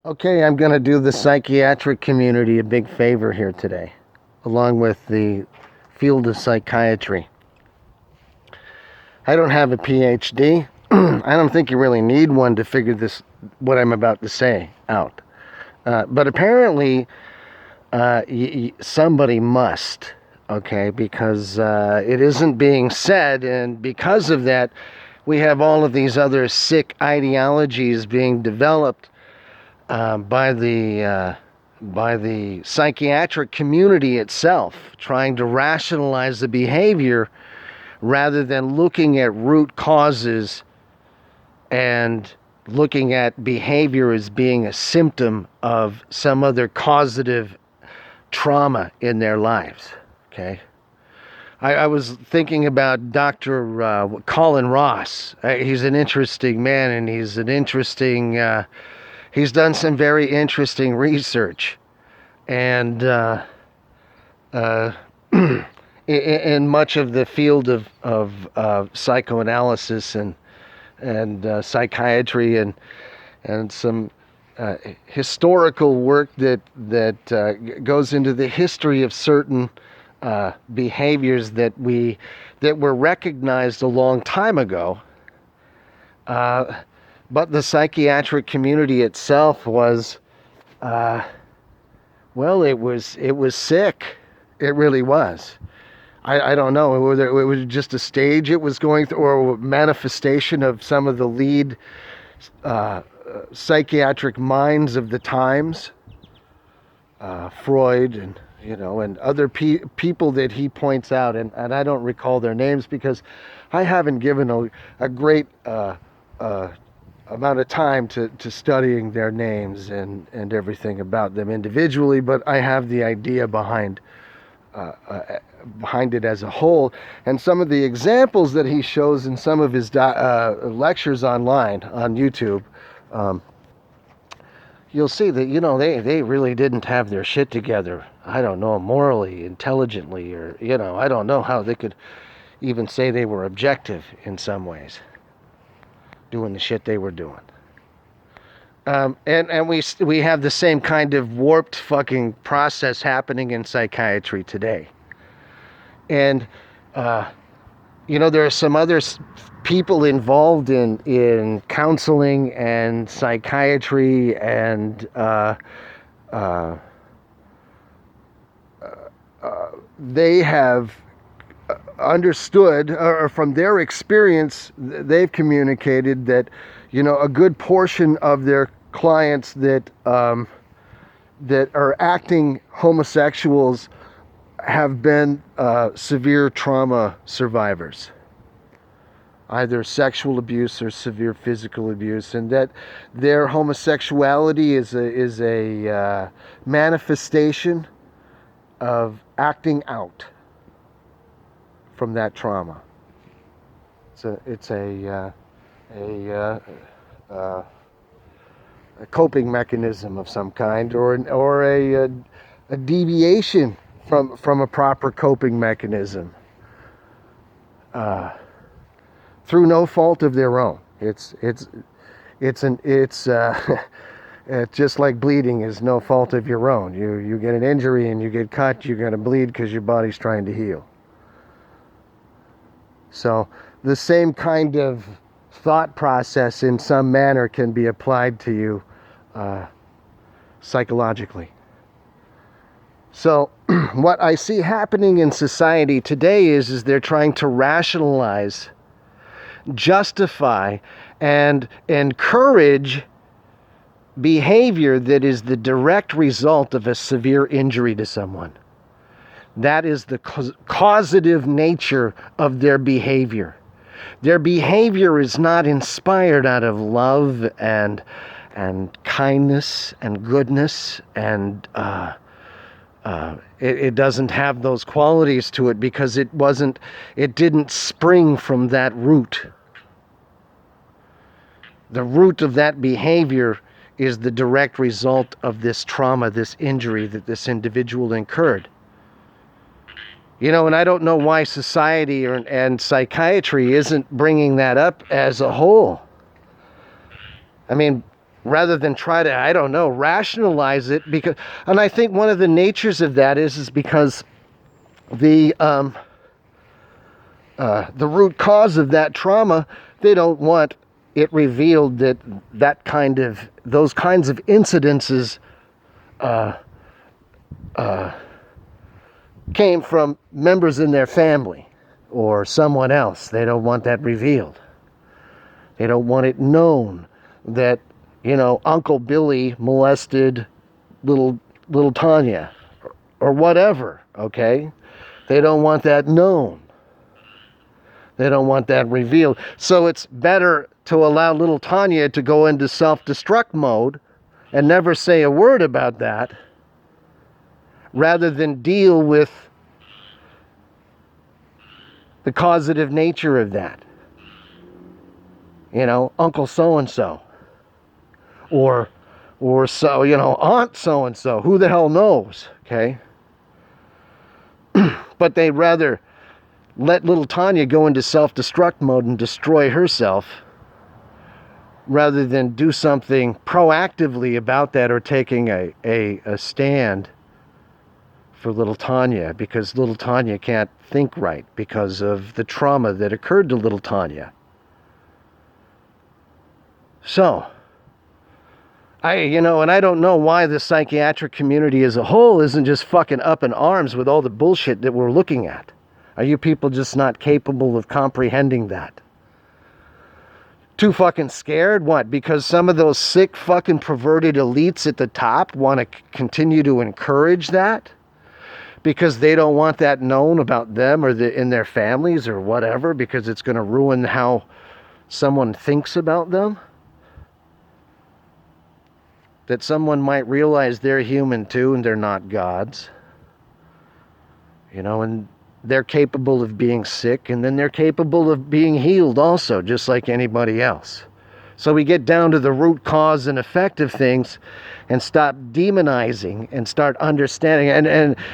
Okay, I'm going to do the psychiatric community a big favor here today, along with the field of psychiatry. I don't have a PhD. I don't think you really need one to figure what I'm about to say, out. But apparently, somebody must, okay, because it isn't being said, and because of that, we have all of these other sick ideologies being developed by the psychiatric community itself, trying to rationalize the behavior rather than looking at root causes and looking at behavior as being a symptom of some other causative trauma in their lives. Okay. I was thinking about Dr. Colin Ross. He's an interesting man, and he's an interesting. He's done some very interesting research, and in much of the field of psychoanalysis and psychiatry and some historical work that goes into the history of certain behaviors that were recognized a long time ago. But the psychiatric community itself was, well, it was sick. It really was. I don't know whether it was just a stage it was going through or a manifestation of some of the lead psychiatric minds of the times, Freud and other people that he points out, and I don't recall their names because I haven't given a great amount of time to studying their names and everything about them individually, but I have the idea behind it as a whole, and some of the examples that he shows in some of his lectures online on YouTube. You'll see that they really didn't have their shit together. I don't know, morally, intelligently, or I don't know how they could even say they were objective in some ways, doing the shit they were doing. And we have the same kind of warped fucking process happening in psychiatry today. And there are some other people involved in counseling and psychiatry, and they have understood, or from their experience, they've communicated that a good portion of their clients that are acting homosexuals have been severe trauma survivors, either sexual abuse or severe physical abuse, and that their homosexuality is a manifestation of acting out from that trauma. It's a coping mechanism of some kind, or a deviation from a proper coping mechanism, through no fault of their own. It's just like bleeding is no fault of your own. You get an injury and you get cut, you're going to bleed because your body's trying to heal. So the same kind of thought process in some manner can be applied to you psychologically. So what I see happening in society today is they're trying to rationalize, justify, and encourage behavior that is the direct result of a severe injury to someone. That is the causative nature of their behavior. Their behavior is not inspired out of love and kindness and goodness, and it doesn't have those qualities to it because it didn't spring from that root. The root of that behavior is the direct result of this trauma, this injury that this individual incurred. And I don't know why society and psychiatry isn't bringing that up as a whole. I mean, rather than try to, I don't know, rationalize it. Because, and I think one of the natures of that is because the root cause of that trauma, they don't want it revealed that those kinds of incidences came from members in their family or someone else. They don't want that revealed. They don't want it known that, Uncle Billy molested little Tanya or whatever, okay? They don't want that known. They don't want that revealed. So it's better to allow little Tanya to go into self-destruct mode and never say a word about that, rather than deal with the causative nature of that. Uncle so-and-so. Or so, Aunt so-and-so. Who the hell knows, okay? But they'd rather let little Tanya go into self-destruct mode and destroy herself rather than do something proactively about that, or taking a stand for little Tanya, because little Tanya can't think right because of the trauma that occurred to little Tanya. So, and I don't know why the psychiatric community as a whole isn't just fucking up in arms with all the bullshit that we're looking at. Are you people just not capable of comprehending that? Too fucking scared? What? Because some of those sick fucking perverted elites at the top want to continue to encourage that? Because they don't want that known about them or in their families or whatever, because it's going to ruin how someone thinks about them? That someone might realize they're human too and they're not gods. And they're capable of being sick, and then they're capable of being healed also, just like anybody else. So we get down to the root cause and effect of things and stop demonizing and start understanding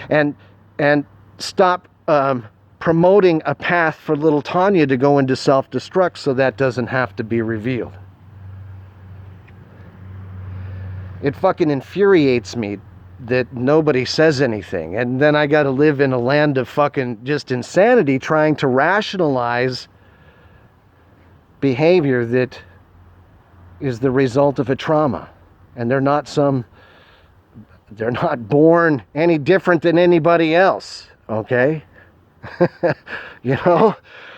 and stop promoting a path for little Tanya to go into self-destruct so that doesn't have to be revealed. It fucking infuriates me that nobody says anything. And then I got to live in a land of fucking just insanity trying to rationalize behavior that is the result of a trauma. And they're not born any different than anybody else, okay?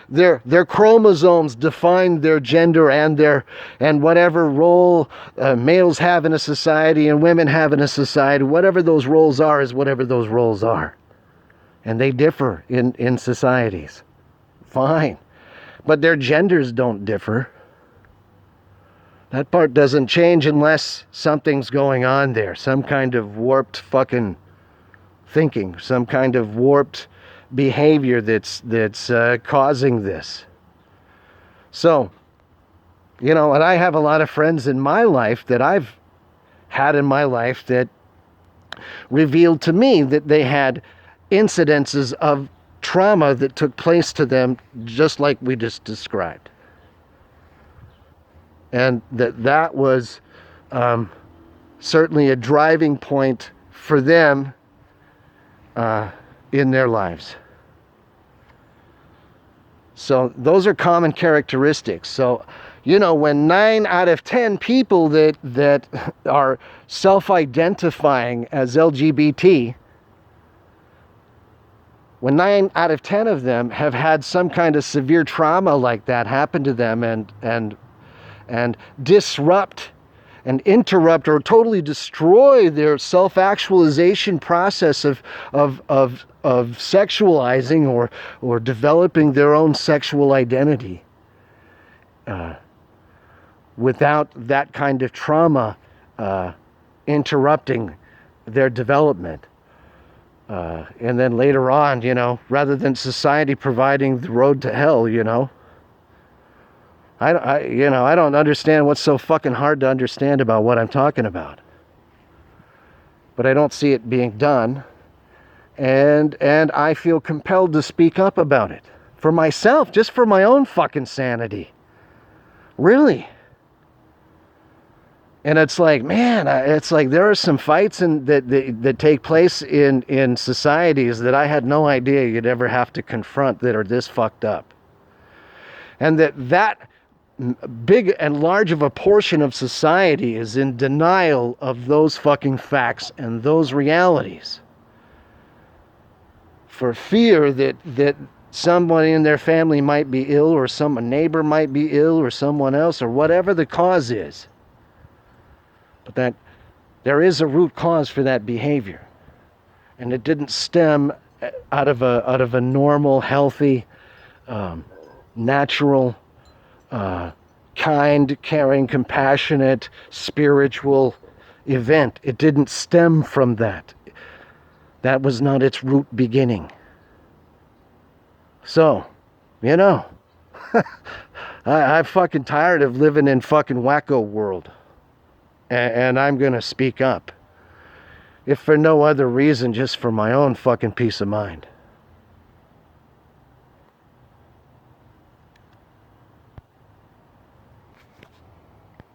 Their chromosomes define their gender and whatever role males have in a society and women have in a society. Whatever those roles are is whatever those roles are. And they differ in societies. Fine. But their genders don't differ. That part doesn't change unless something's going on there. Some kind of warped fucking thinking. Some kind of warped behavior that's causing this. So, and I have a lot of friends in my life that I've had in my life that revealed to me that they had incidences of trauma that took place to them just like we just described. And that was certainly a driving point for them in their lives. So those are common characteristics. So, when 9 out of 10 people that are self-identifying as LGBT, when 9 out of 10 of them have had some kind of severe trauma like that happen to them and disrupt and interrupt or totally destroy their self-actualization process of sexualizing or developing their own sexual identity, without that kind of trauma interrupting their development. And then later on, rather than society providing the road to hell, I don't understand what's so fucking hard to understand about what I'm talking about. But I don't see it being done. And I feel compelled to speak up about it. For myself, just for my own fucking sanity. Really. And it's like, man, it's like there are some fights that take place in societies that I had no idea you'd ever have to confront that are this fucked up. And that big and large of a portion of society is in denial of those fucking facts and those realities. For fear that someone in their family might be ill, or a neighbor might be ill, or someone else, or whatever the cause is. But that there is a root cause for that behavior, and it didn't stem out of a normal, healthy, natural, kind, caring, compassionate, spiritual event. It didn't stem from that. That was not its root beginning. So, I'm fucking tired of living in fucking wacko world. And I'm going to speak up. If for no other reason, just for my own fucking peace of mind.